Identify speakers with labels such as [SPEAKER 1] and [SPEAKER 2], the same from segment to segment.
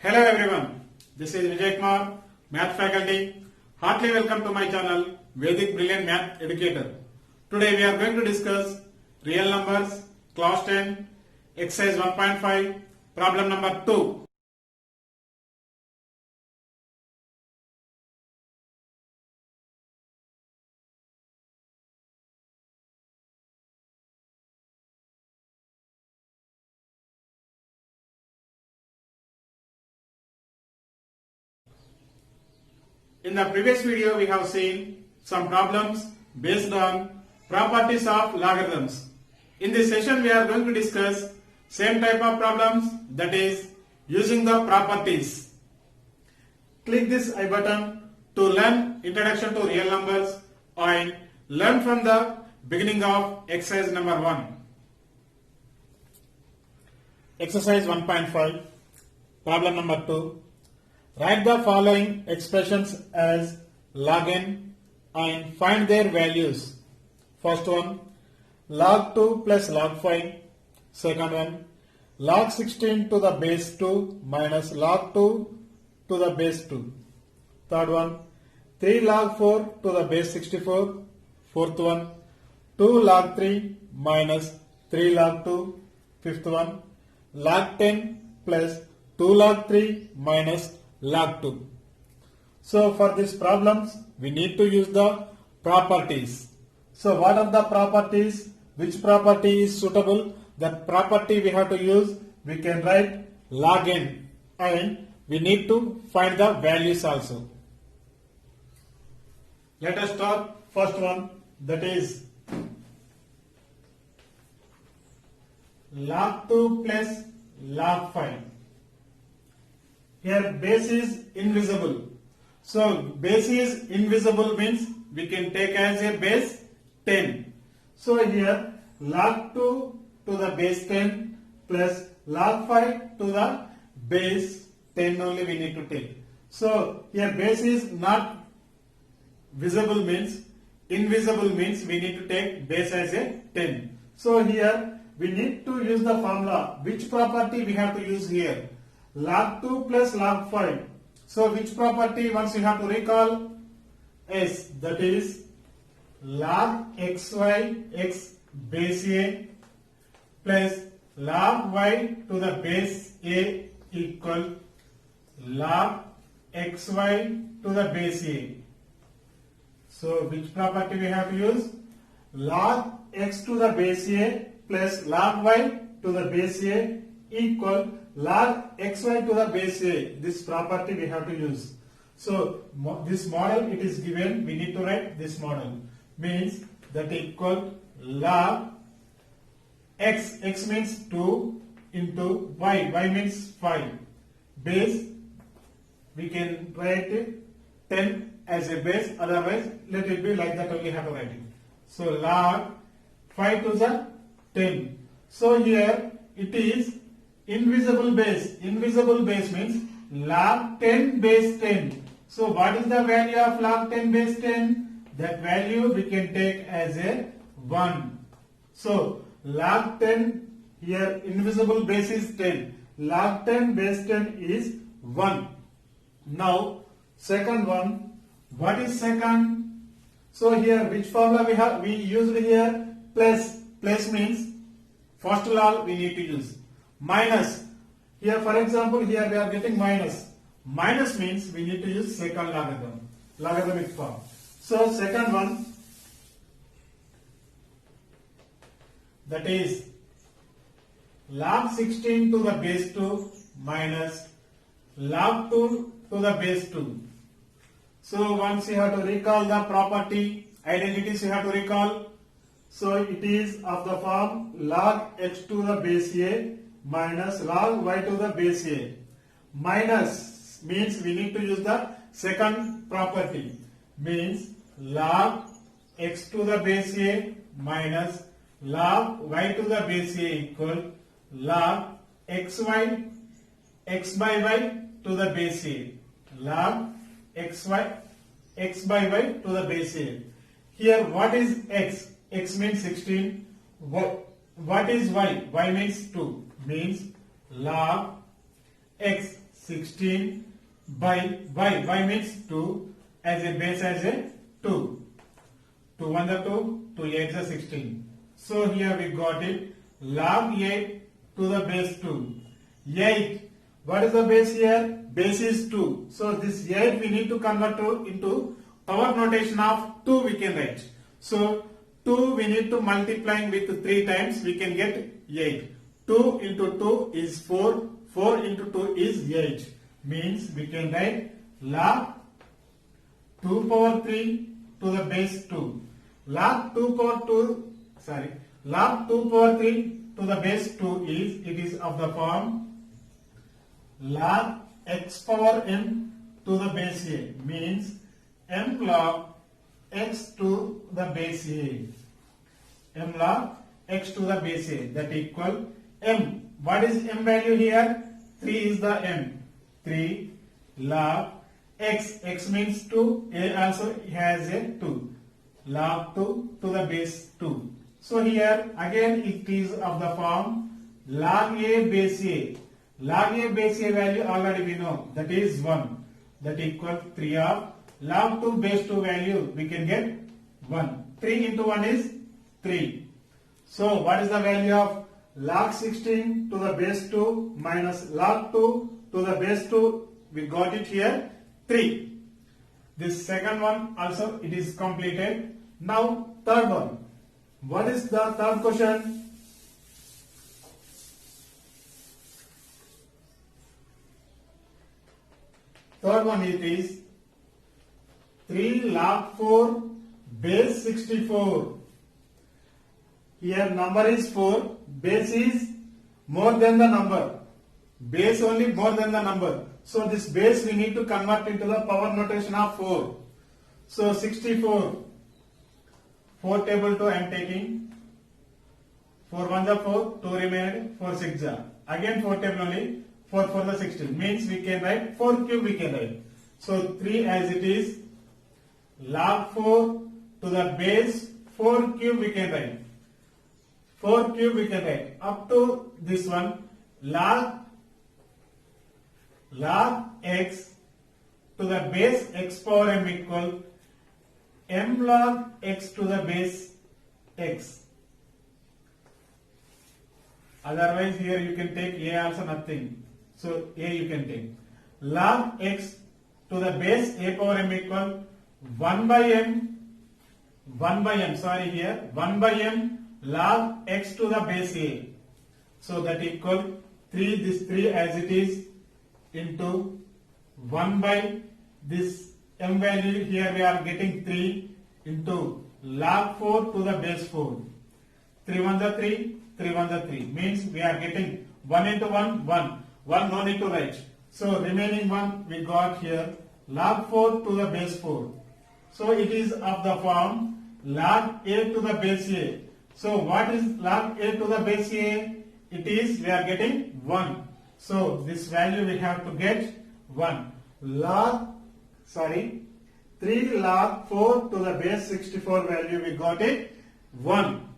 [SPEAKER 1] Hello everyone, this is Vijay Kumar, Math faculty. Heartily welcome to my channel, Vedic Brilliant Math Educator. Today we are going to discuss real numbers, class 10, exercise 1.5, problem number 2. In the previous video, we have seen some problems based on properties of logarithms. In this session, we are going to discuss same type of problems, that is using the properties. Click this I button to learn introduction to real numbers and learn from the beginning of exercise number 1. Exercise 1.5, problem number 2. Write the following expressions as log n and find their values. First one, log 2 plus log 5. Second one, log 16 to the base 2 minus log 2 to the base 2. Third one, 3 log 4 to the base 64. Fourth one, 2 log 3 minus 3 log 2. Fifth one, log 10 plus 2 log 3 minus log 2. So for these problems, we need to use the properties. So what are the properties? Which property is suitable? That property we have to use. We can write log n and we need to find the values also. Let us start first one, that is log 2 plus log 5. Here base is invisible. So base is invisible means we can take as a base 10. So here log 2 to the base 10 plus log 5 to the base 10 only we need to take. So here base is not visible means invisible means we need to take base as a 10. So here we need to use the formula. Which property we have to use here? Log 2 plus log 5. So which property once you have to recall? S, that is log xy x base a plus log y to the base a equal log xy to the base a. So which property we have to use? Log x to the base a plus log y to the base a equal log xy to the base a. This property we have to use. So this model it is given, we need to write this model. Means that equal log x, x means 2 into y, y means 5. Base we can write it 10 as a base, otherwise let it be like that only have to write it. So log 5 to the 10. So here it is invisible base. Invisible base means log 10 base 10. So what is the value of log 10 base 10? That value we can take as a 1. So log 10 here invisible base is 10. Log 10 base 10 is 1. Now second one. What is second? So here which formula we have? We used here plus. Plus means first law we need to use. Minus. Here for example here we are getting minus. Minus means we need to use second logarithm. Logarithmic form. So second one, that is log 16 to the base 2 minus log 2 to the base 2. So once you have to recall the property, identities you have to recall. So it is of the form log x to the base a minus log y to the base a. Minus means we need to use the second property. Means log x to the base a minus log y to the base a equal log xy x by y to the base a. Log xy x by y to the base a. Here what is x? X means 16. What is y? Y means 2. Means log x 16 by y means 2 as a base as a 2. 2 1 the 2, 2 8 the 16. So here we got it log 8 to the base 2. 8. What is the base here? Base is 2. So this 8 we need to convert into power notation of 2 we can write. So 2 we need to multiplying with 3 times we can get 8. 2 into 2 is 4. 4 into 2 is 8. Means we can write log 2 power 3 to the base 2. Log 2 power 3 to the base 2 is of the form log x power m to the base a, means m log x to the base a. M log x to the base a, that equal m. What is m value here? 3 is the m. 3 log x. X means 2. A also has a 2. Log 2 to the base 2. So here again it is of the form log a base a. Log a base a value already we know, that is 1. That equal 3 of log 2 base 2 value we can get 1. 3 into 1 is 3. So what is the value of log 16 to the base 2 minus log 2 to the base 2? We got it here 3. This second one also it is completed. Now third one. What is the third question? Third one it is 3 log 4 base 64. Here number is 4, base is more than the number. Base only more than the number. So this base we need to convert into the power notation of 4. So 64. 4 table 2 I am taking. 4 1 the 4, 2 remained, 4 6 the. Again 4 table only, 4 4 the 16. Means we can write 4 cube we can write. So 3 as it is, log 4 to the base 4 cube we can write. 4 cube we can write. Up to this one, log x to the base x power m equal m log x to the base x. Otherwise here you can take a also nothing. So a you can take. Log x to the base a power m equal 1 by m sorry here 1 by m log x to the base a. So that equal 3, this 3 as it is, into 1 by this m value here we are getting 3 into log 4 to the base 4. 3 1 the 3, 3 1 the 3. Means we are getting 1 into 1, 1. 1 no need to write. So remaining 1 we got here log 4 to the base 4. So it is of the form log a to the base a. So what is log a to the base a? It is we are getting 1. So this value we have to get 1. 3 log 4 to the base 64 value we got it 1.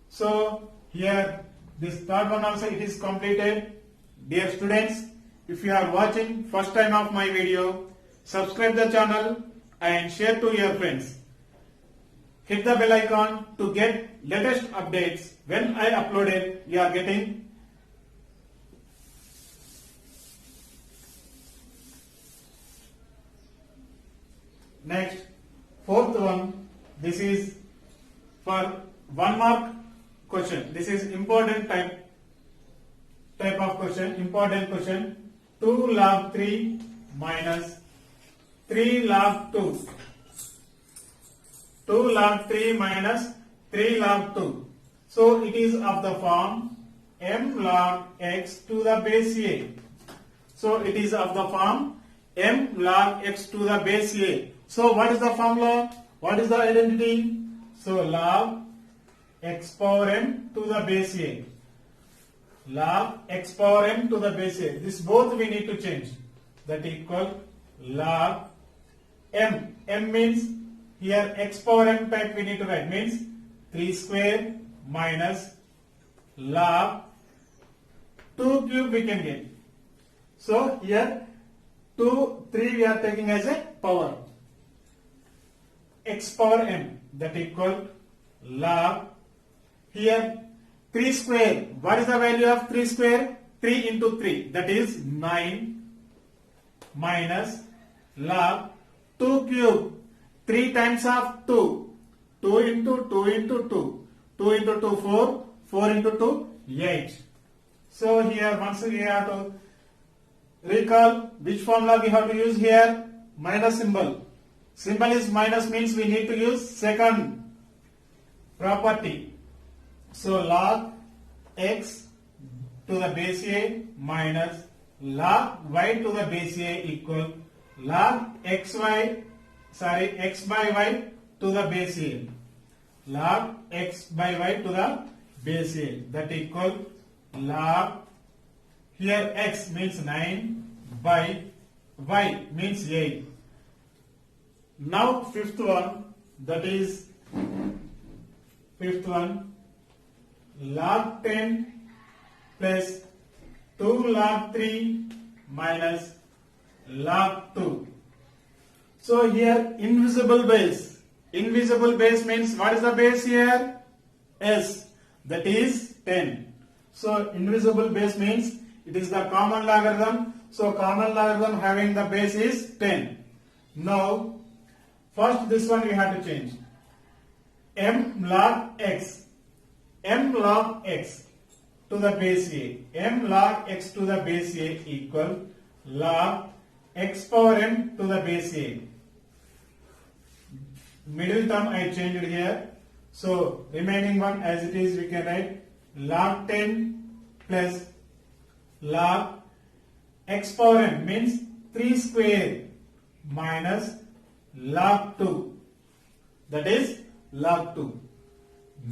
[SPEAKER 1] So here this third one also it is completed. Dear students, if you are watching first time of my video, subscribe the channel and share to your friends. Hit the bell icon to get latest updates. When I upload it, you are getting. Next, fourth one. This is for 1 mark question. This is important type of question. Important question. 2 log 3 minus 3 log 2. 2 log 3 minus 3 log 2. So it is of the form m log x to the base a. So it is of the form m log x to the base a. So what is the formula? What is the identity? So log x power m to the base a. Log x power m to the base a. This both we need to change. That equal log m. M means here x power m type we need to write, means 3 square minus log 2 cube we can get. So here 2, 3 we are taking as a power. X power m, that equal log, here 3 square. What is the value of 3 square? 3 into 3, that is 9, minus log 2 cube, 3 times of 2, 2 into 2 into 2, 2 into 2 4, 4 into 2 8. So here once we have to recall which formula we have to use here. Minus symbol. Symbol is minus, means we need to use second property. So log x to the base a minus log y to the base a equal log x by y to the base a. Log x by y to the base a, that equal log, here x means 9 by y means 8. Now fifth one, that is log 10 plus 2 log 3 minus log 2. So here invisible base. Invisible base means what is the base here? S, that is 10. So invisible base means it is the common logarithm. So common logarithm having the base is 10. Now first this one we have to change. M log x. M log x to the base a. M log x to the base a equal log x power m to the base a. Middle term I changed here. So remaining one as it is we can write log 10 plus log x power m means 3 square minus log 2, that is log 2.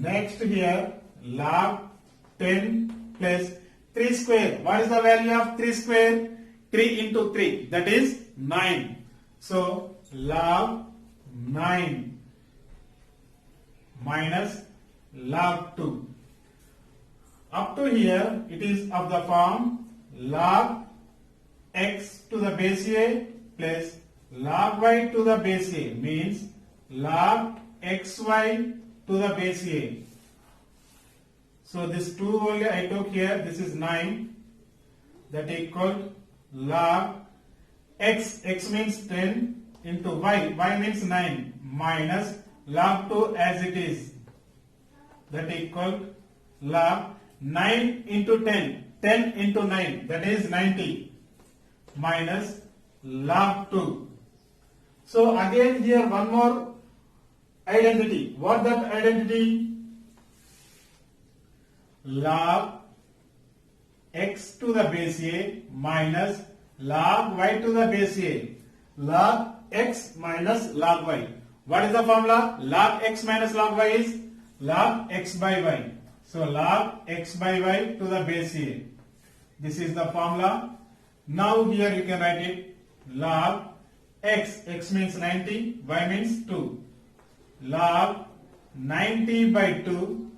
[SPEAKER 1] Next here log 10 plus 3 square. What is the value of 3 square? 3 into 3, that is 9. So log 9 minus log 2. Up to here it is of the form log x to the base a plus log y to the base a, means log xy to the base a. So this 2 only I took here, this is 9, that equal log x, x means 10 into y, y means 9 minus log 2 as it is, that equal log 9 into 10, 10 into 9, that is 90 minus log 2. So again here one more identity. What that identity? Log x to the base a minus log y to the base a. Log x minus log y. What is the formula? Log x minus log y is log x by y. So log x by y to the base a. This is the formula. Now here you can write it log x, x means 90, y means 2. Log 90 by 2,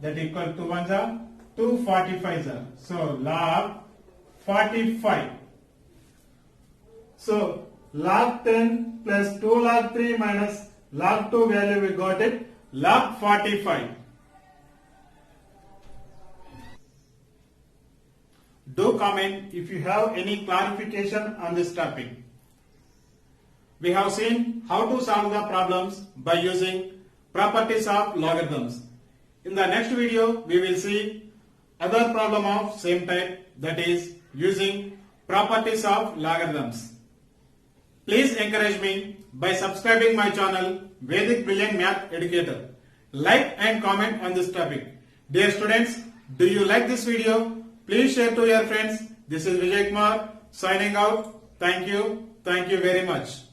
[SPEAKER 1] that equal to 1 are 245 are. So log 45. So log 10 plus 2 log 3 minus log 2 value we got it log 45. Do comment if you have any clarification on this topic. We have seen how to solve the problems by using properties of logarithms. In the next video, we will see other problem of same type, that is using properties of logarithms. Please encourage me by subscribing my channel Vedic Brilliant Math Educator. Like and comment on this topic. Dear students, do you like this video? Please share to your friends. This is Vijay Kumar signing out. Thank you. Thank you very much.